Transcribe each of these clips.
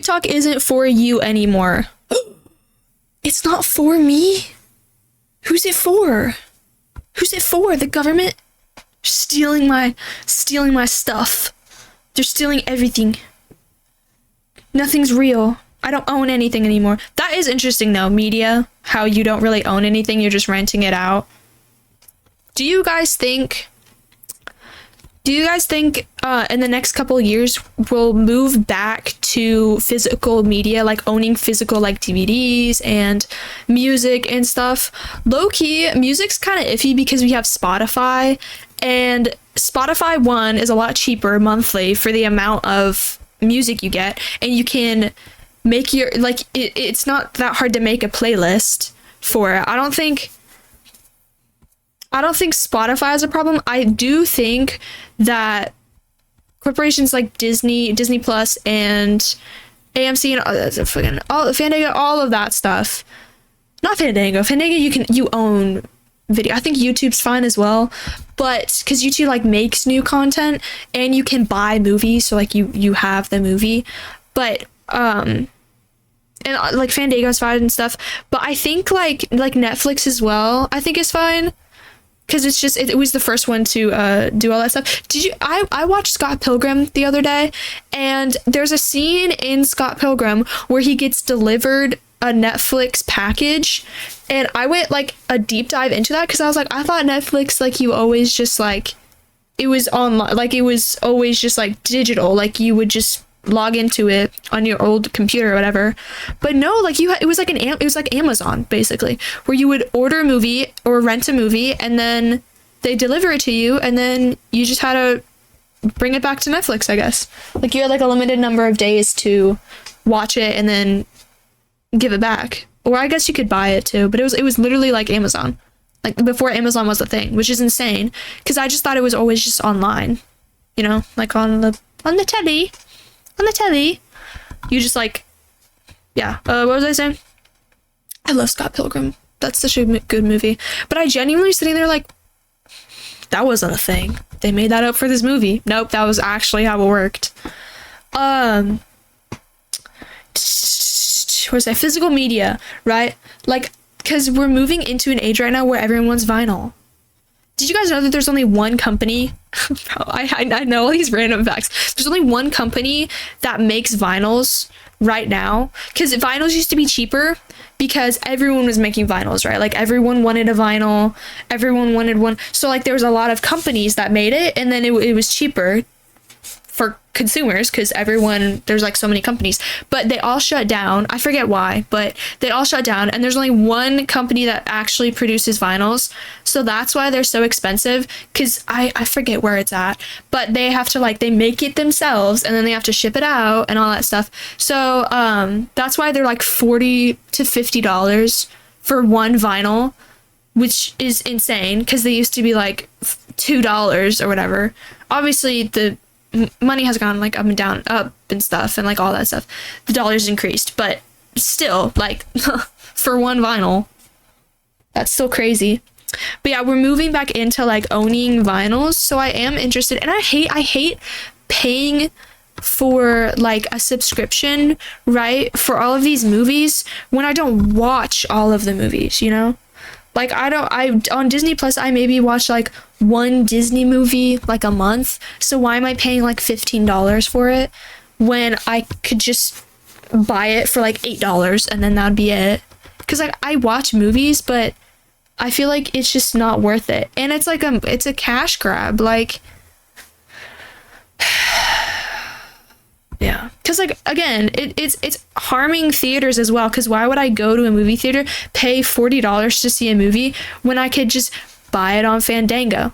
TikTok isn't for you anymore. It's not for me? Who's it for? Who's it for? The government? Stealing my stuff. They're stealing everything. Nothing's real. I don't own anything anymore. That is interesting though, media. How you don't really own anything, you're just renting it out. Do you guys think in the next couple of years we'll move back to physical media, like owning physical like DVDs and music and stuff? Low-key, music's kind of iffy because we have Spotify, and Spotify one is a lot cheaper monthly for the amount of music you get, and you can make your like it's not that hard to make a playlist for it. I don't think Spotify is a problem. I do think that corporations like Disney Plus and AMC and all Fandango, all of that stuff. Not Fandango. Fandango you own video. I think YouTube's fine as well, but because YouTube like makes new content and you can buy movies, so like you have the movie, but and like Fandango's fine and stuff. But I think like Netflix as well, I think is fine. Because it's just, it was the first one to do all that stuff. I watched Scott Pilgrim the other day, and there's a scene in Scott Pilgrim where he gets delivered a Netflix package, and I went like a deep dive into that because I was like, I thought Netflix, like you always just like, it was online, like it was always just like digital, like you would just log into it on your old computer or whatever. But no, like it was like Amazon basically, where you would order a movie or rent a movie and then they deliver it to you, and then you just had to bring it back to Netflix, I guess. Like you had like a limited number of days to watch it and then give it back, or I guess you could buy it too, but it was literally like Amazon, like before Amazon was a thing, which is insane because I just thought it was always just online, you know, like on the telly. On the telly, you just like, yeah. What was I saying? I love Scott Pilgrim. That's such a good movie. But I genuinely sitting there like, that wasn't a thing. They made that up for this movie. Nope, that was actually how it worked. What was that? Physical media, right? Like, because we're moving into an age right now where everyone wants vinyl. Did you guys know that there's only one company? I know all these random facts. There's only one company that makes vinyls right now, because vinyls used to be cheaper because everyone was making vinyls, right? Like everyone wanted a vinyl, everyone wanted one. So like there was a lot of companies that made it, and then it was cheaper for consumers because there's like so many companies, but they all shut down. I forget why, but they all shut down, and there's only one company that actually produces vinyls, so that's why they're so expensive, because I forget where it's at, but they have to like, they make it themselves and then they have to ship it out and all that stuff. So that's why they're like $40 to $50 for one vinyl, which is insane because they used to be like $2 or whatever. Obviously the money has gone like up and stuff, and like all that stuff, the dollars increased, but still like for one vinyl, that's still crazy. But yeah, we're moving back into like owning vinyls, so I am interested. And I hate paying for like a subscription, right, for all of these movies when I don't watch all of the movies, you know? Like I on Disney Plus, I maybe watch like one Disney movie like a month. So why am I paying like $15 for it when I could just buy it for like $8 and then that'd be it? Because like I watch movies, but I feel like it's just not worth it. And it's like it's a cash grab. Like, yeah, because like again, it's harming theaters as well, because why would I go to a movie theater, pay $40 to see a movie when I could just buy it on Fandango?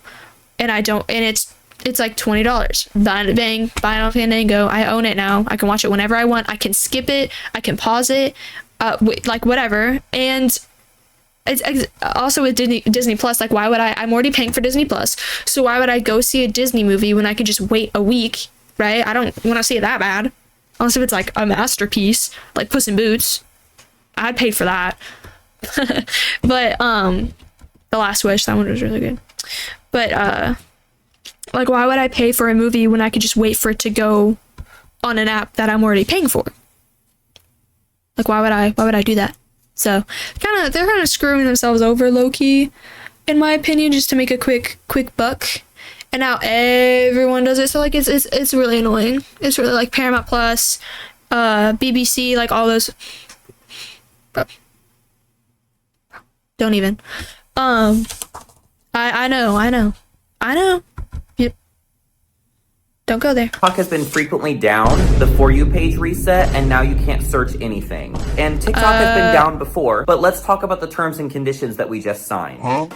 And I don't, and it's like $20. Bang, buy it on Fandango. I own it now. I can watch it whenever I want. I can skip it, I can pause it, like whatever. And it's also with Disney Plus, like why would I'm already paying for Disney Plus, so why would I go see a Disney movie when I could just wait a week? Right? I don't want to see it that bad. Unless if it's like a masterpiece, like Puss in Boots. I'd pay for that. But The Last Wish, that one was really good. But like why would I pay for a movie when I could just wait for it to go on an app that I'm already paying for? Like, why would I do that? So they're kind of screwing themselves over low key, in my opinion, just to make a quick buck. And now everyone does it. So like it's really annoying. It's really like Paramount Plus, BBC, like all those. Don't even. I know. Yep. Don't go there. TikTok has been frequently down, the For You page reset, and now you can't search anything. And TikTok has been down before, but let's talk about the terms and conditions that we just signed.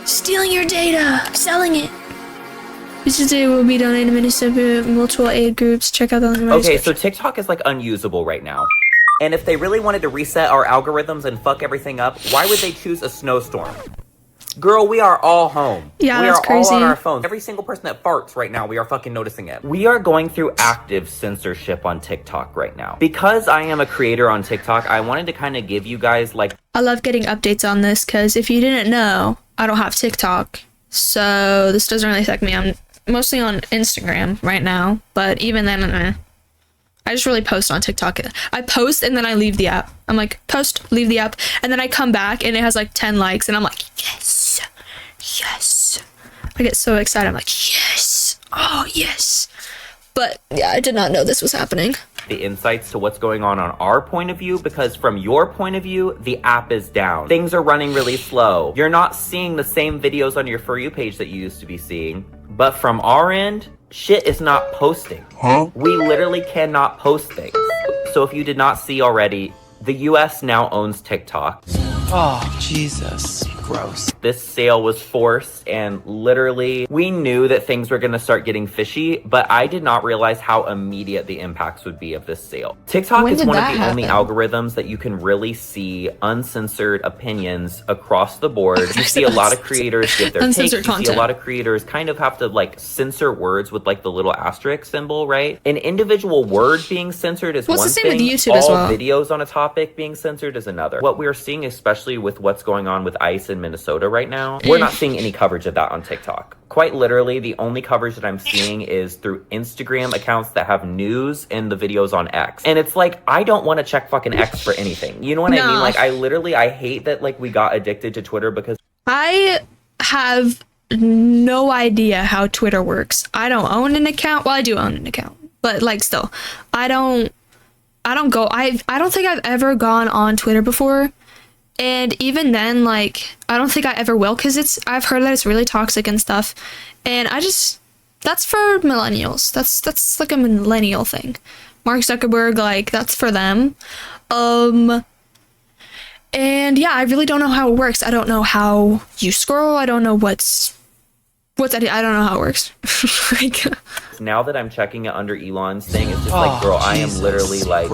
Stealing your data, selling it. This data will be donated to multiple aid groups. Check out the link in my Okay, so description. TikTok is like unusable right now. And if they really wanted to reset our algorithms and fuck everything up, why would they choose a snowstorm? Girl, we are all home. Yeah, we that's are crazy. all on our phones. Every single person that farts right now, we are fucking noticing it. We are going through active censorship on TikTok right now. Because I am a creator on TikTok, I wanted to kind of give you guys like... I love getting updates on this because if you didn't know, I don't have TikTok. So this doesn't really affect me. I'm mostly on Instagram right now. But even then, I just really post on TikTok. I post and then I leave the app. I'm like, post, leave the app. And then I come back and it has like 10 likes. And I'm like, yes. Yes. I get so excited. I'm like, yes. Oh, yes. But yeah, I did not know this was happening. The insights to what's going on our point of view, because from your point of view, the app is down. Things are running really slow. You're not seeing the same videos on your For You page that you used to be seeing. But from our end, shit is not posting. We literally cannot post things. So if you did not see already, the US now owns TikTok. Oh, Jesus. Gross. This sale was forced, and literally we knew that things were going to start getting fishy, but I did not realize how immediate the impacts would be of this sale. TikTok is one of the only algorithms that you can really see uncensored opinions across the board. You see a lot of creators give their takes. You see a lot of creators kind of have to like censor words with like the little asterisk symbol, right? An individual word being censored is one thing. With YouTube all as well. Videos on a topic being censored is another. What we're seeing, especially with what's going on with ICE in Minnesota right now, we're not seeing any coverage of that on TikTok. Quite literally, the only coverage that I'm seeing is through Instagram accounts that have news and the videos on X. And it's like, I don't want to check fucking X for anything. You know what I mean? Like, I hate that like we got addicted to Twitter because I have no idea how Twitter works. I don't own an account. Well, I do own an account, but like still, I don't think I've ever gone on Twitter before. And even then, like, I don't think I ever will, because I've heard that it's really toxic and stuff. And that's for millennials. That's like a millennial thing. Mark Zuckerberg, like, that's for them. And yeah, I really don't know how it works. I don't know how you scroll. I don't know I don't know how it works. Like, now that I'm checking it under Elon's thing, it's just like, girl, I am literally like,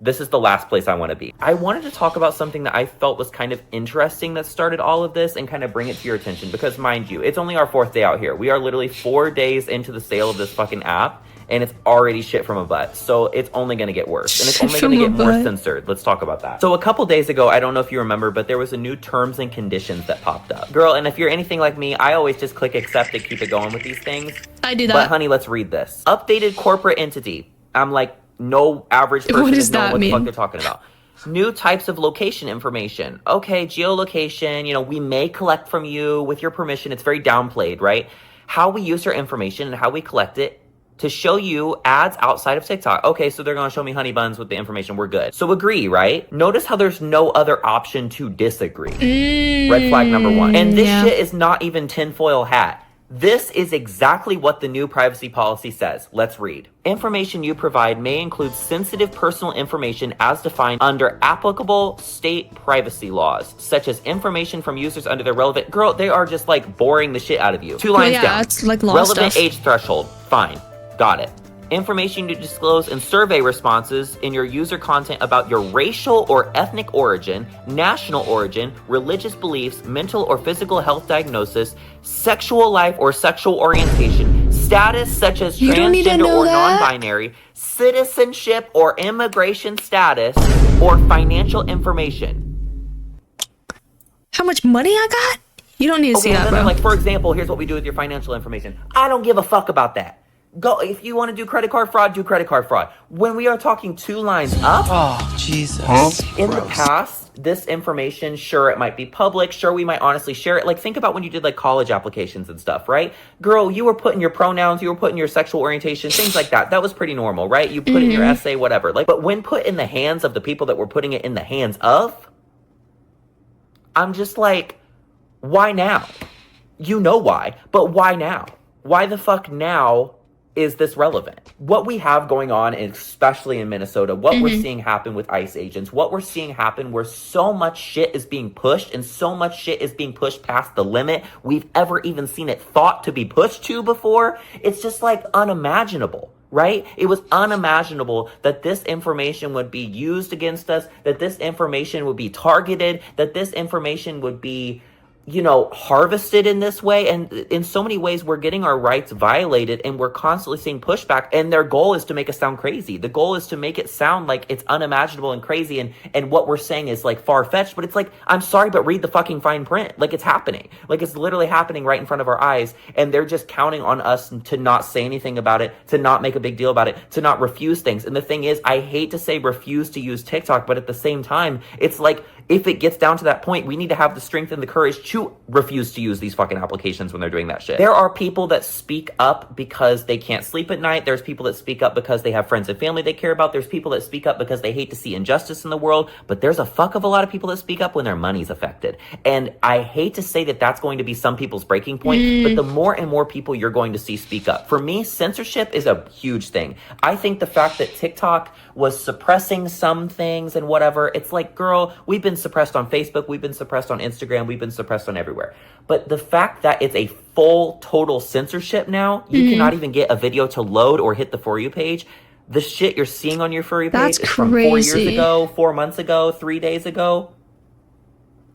this is the last place I want to be. I wanted to talk about something that I felt was kind of interesting that started all of this and kind of bring it to your attention, because mind you, it's only our 4th day out here. We are literally 4 days into the sale of this fucking app, and it's already shit from a butt. So it's only going to get worse, and it's only going to get more censored. Let's talk about that. So a couple days ago, I don't know if you remember, but there was a new terms and conditions that popped up. Girl, and if you're anything like me, I always just click accept and keep it going with these things. I do that. But honey, let's read this. Updated corporate entity. I'm like, no average person is knowing what the fuck they're talking about. New types of location information. Okay, geolocation, you know, we may collect from you with your permission. It's very downplayed, right? How we use our information and how we collect it to show you ads outside of TikTok. Okay, so they're going to show me honey buns with the information. We're good. So agree, right? Notice how there's no other option to disagree. Red flag number 1. And this shit is not even tinfoil hat. This is exactly what the new privacy policy says. Let's read. Information you provide may include sensitive personal information as defined under applicable state privacy laws, such as information from users under their relevant... Girl, they are just like boring the shit out of you. 2 lines down. It's like law relevant stuff. Age threshold. Fine. Got it. Information you disclose in survey responses in your user content about your racial or ethnic origin, national origin, religious beliefs, mental or physical health diagnosis, sexual life or sexual orientation, status such as transgender or non-binary, citizenship or immigration status, or financial information. How much money I got? You don't need to see that, bro. Like, for example, here's what we do with your financial information. I don't give a fuck about that. Go, if you want to do credit card fraud, do credit card fraud. When we are talking 2 lines up, Oh, Jesus. in the Gross. past, this information, sure, it might be public. Sure, we might honestly share it. Like, think about when you did like college applications and stuff, right? Girl, you were putting your pronouns, you were putting your sexual orientation, things like that. That was pretty normal, right? You put in your essay, whatever. Like, but when put in the hands of the people that were putting it in the hands of, I'm just like, why now? You know why, but why now? Why the fuck now is this relevant? What we have going on, especially in Minnesota, what we're seeing happen with ICE agents, what we're seeing happen where so much shit is being pushed and so much shit is being pushed past the limit we've ever even seen it thought to be pushed to before, it's just like unimaginable. Right? It was unimaginable that this information would be used against us, that this information would be targeted, that this information would be, you know, harvested in this way. And in so many ways, we're getting our rights violated and we're constantly seeing pushback. And their goal is to make us sound crazy. The goal is to make it sound like it's unimaginable and crazy. And what we're saying is like far-fetched, but it's like, I'm sorry, but read the fucking fine print. Like it's happening. Like it's literally happening right in front of our eyes. And they're just counting on us to not say anything about it, to not make a big deal about it, to not refuse things. And the thing is, I hate to say refuse to use TikTok, but at the same time, it's like, if it gets down to that point, we need to have the strength and the courage to refuse to use these fucking applications when they're doing that shit. There are people that speak up because they can't sleep at night. There's people that speak up because they have friends and family they care about. There's people that speak up because they hate to see injustice in the world. But there's a fuck of a lot of people that speak up when their money's affected. And I hate to say that that's going to be some people's breaking point, but the more and more people you're going to see speak up. For me, censorship is a huge thing. I think the fact that TikTok was suppressing some things and whatever, it's like, girl, we've been suppressed on Facebook, we've been suppressed on Instagram, we've been suppressed on everywhere. But the fact that it's a full, total censorship now, you cannot even get a video to load or hit the For You page. The shit you're seeing on your For You page is from 4 years ago, 4 months ago, 3 days ago.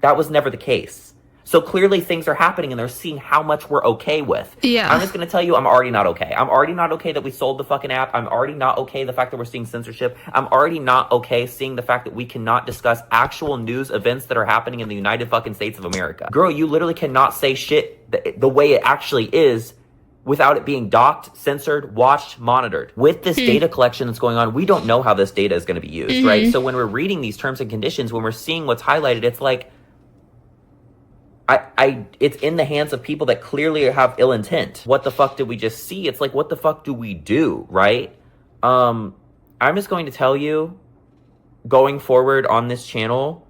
That was never the case. So clearly things are happening and they're seeing how much we're okay with. Yeah. I'm just going to tell you, I'm already not okay. I'm already not okay that we sold the fucking app. I'm already not okay the fact that we're seeing censorship. I'm already not okay seeing the fact that we cannot discuss actual news events that are happening in the United fucking States of America. Girl, you literally cannot say shit the way it actually is without it being docked, censored, watched, monitored. With this data collection that's going on, we don't know how this data is going to be used, right? So when we're reading these terms and conditions, when we're seeing what's highlighted, it's like, it's in the hands of people that clearly have ill intent. What the fuck did we just see? It's like, what the fuck do we do, right? I'm just going to tell you, going forward on this channel,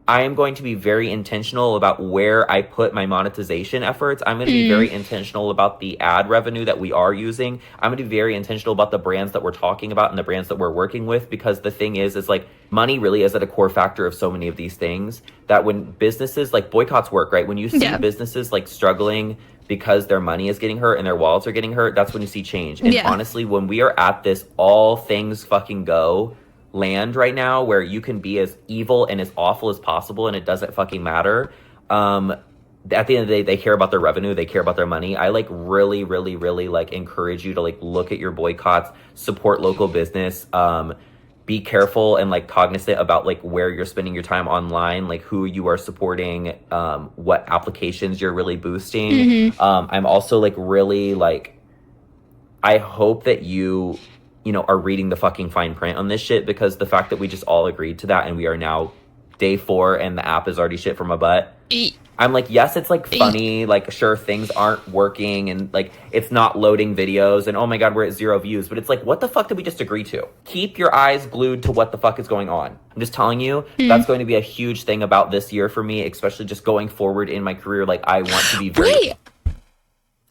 I am going to be very intentional about where I put my monetization efforts. I'm going to be very intentional about the ad revenue that we are using. I'm going to be very intentional about the brands that we're talking about and the brands that we're working with, because the thing is like, money really is at a core factor of so many of these things, that when businesses like boycotts work, right? When you see businesses like struggling because their money is getting hurt and their wallets are getting hurt, that's when you see change. And honestly, when we are at this all things fucking go land right now, where you can be as evil and as awful as possible and it doesn't fucking matter, at the end of the day, they care about their revenue, they care about their money. I like really like encourage you to like look at your boycotts, support local business, be careful and like cognizant about like where you're spending your time online, like who you are supporting, what applications you're really boosting. I'm also like really like, I hope that you know, are reading the fucking fine print on this shit, because the fact that we just all agreed to that and we are now day 4 and the app is already shit from a butt. I'm like, yes, it's like funny, like sure, things aren't working and like it's not loading videos and oh my god, we're at 0 views, but it's like, what the fuck did we just agree to? Keep your eyes glued to what the fuck is going on. I'm just telling you, that's going to be a huge thing about this year for me, especially just going forward in my career. Like I want to be very...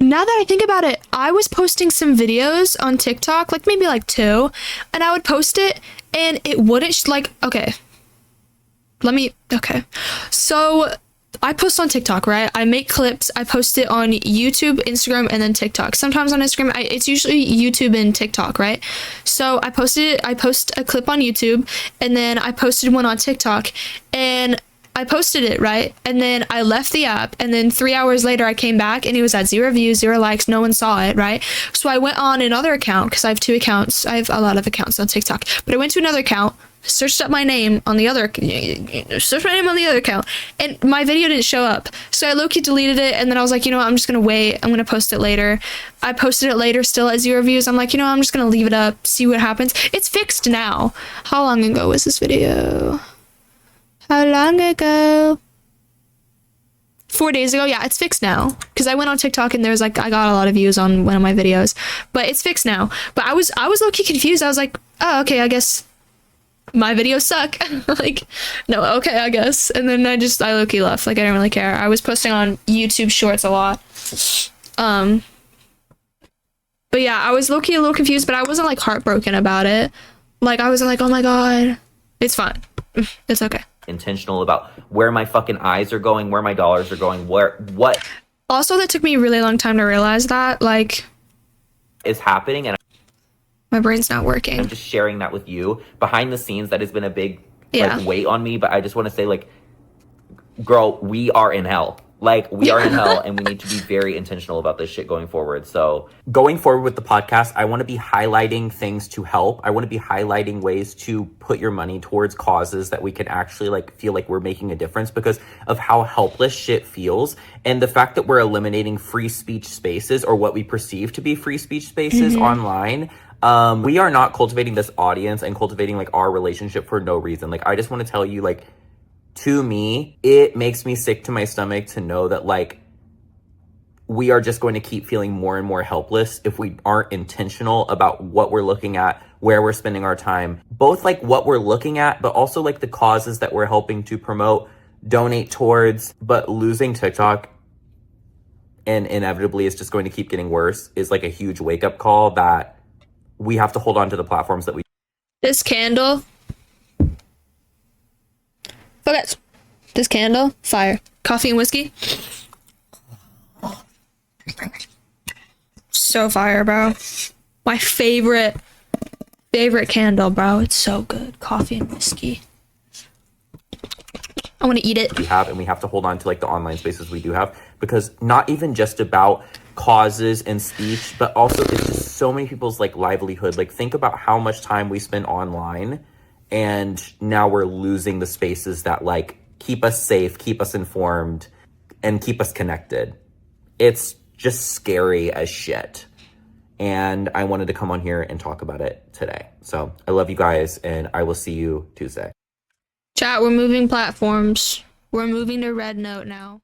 Now that I think about it, I was posting some videos on TikTok, like maybe like 2, and I would post it and it wouldn't okay. So I post on TikTok, right? I make clips, I post it on YouTube, Instagram, and then TikTok. Sometimes on Instagram, it's usually YouTube and TikTok, right? So I post a clip on YouTube, and then I posted one on TikTok, and I posted it, right? And then I left the app, and then 3 hours later I came back and it was at 0 views, 0 likes, no one saw it, right? So I went on another account, because I have 2 accounts. I have a lot of accounts on TikTok, but I went to another account, searched up my name on the other account, and my video didn't show up. So I low-key deleted it, and then I was like, you know what, I'm just gonna wait, I'm gonna post it later. I posted it later, still at 0 views. I'm like, you know, I'm just gonna leave it up, see what happens. It's fixed now. How long ago was this video? How long ago? 4 days ago. Yeah, it's fixed now, because I went on TikTok and there was like, I got a lot of views on one of my videos, but it's fixed now. But I was low-key confused. I was like, oh, okay, I guess my videos suck. Like, no, okay, I guess. And then I low-key left. Like, I didn't really care. I was posting on YouTube Shorts a lot. But yeah, I was low-key a little confused, but I wasn't like heartbroken about it. Like, I wasn't like, oh my god. It's fine. It's okay. Intentional about where my fucking eyes are going, where my dollars are going, what also, that took me a really long time to realize that, like, is happening, and my brain's not working. I'm just sharing that with you. Behind the scenes, that has been a big Yeah. weight on me, but I just want to say, like, girl, we are in hell. Like, we are in hell, and we need to be very intentional about this shit going forward. So going forward with the podcast, I want to be highlighting things to help. I want to be highlighting ways to put your money towards causes that we can actually like feel like we're making a difference, because of how helpless shit feels. And the fact that we're eliminating free speech spaces, or what we perceive to be free speech spaces online. We are not cultivating this audience and cultivating like our relationship for no reason. Like, I just want to tell you, like, to me, it makes me sick to my stomach to know that, like, we are just going to keep feeling more and more helpless if we aren't intentional about what we're looking at, where we're spending our time, both like what we're looking at, but also like the causes that we're helping to promote, donate towards. But losing TikTok, and inevitably it's just going to keep getting worse, is like a huge wake-up call that we have to hold on to the platforms that we... This candle. Okay. This candle, fire. Coffee and whiskey. So fire, bro. My favorite candle, bro. It's so good. Coffee and whiskey. I want to eat it. We have, and we have to hold on to like the online spaces we do have, because not even just about causes and speech, but also it's just so many people's like livelihood. Like, think about how much time we spend online, and now we're losing the spaces that like keep us safe, keep us informed, and keep us connected. It's just scary as shit. And I wanted to come on here and talk about it today. So I love you guys, and I will see you Tuesday. Chat, we're moving platforms. We're moving to Red Note now.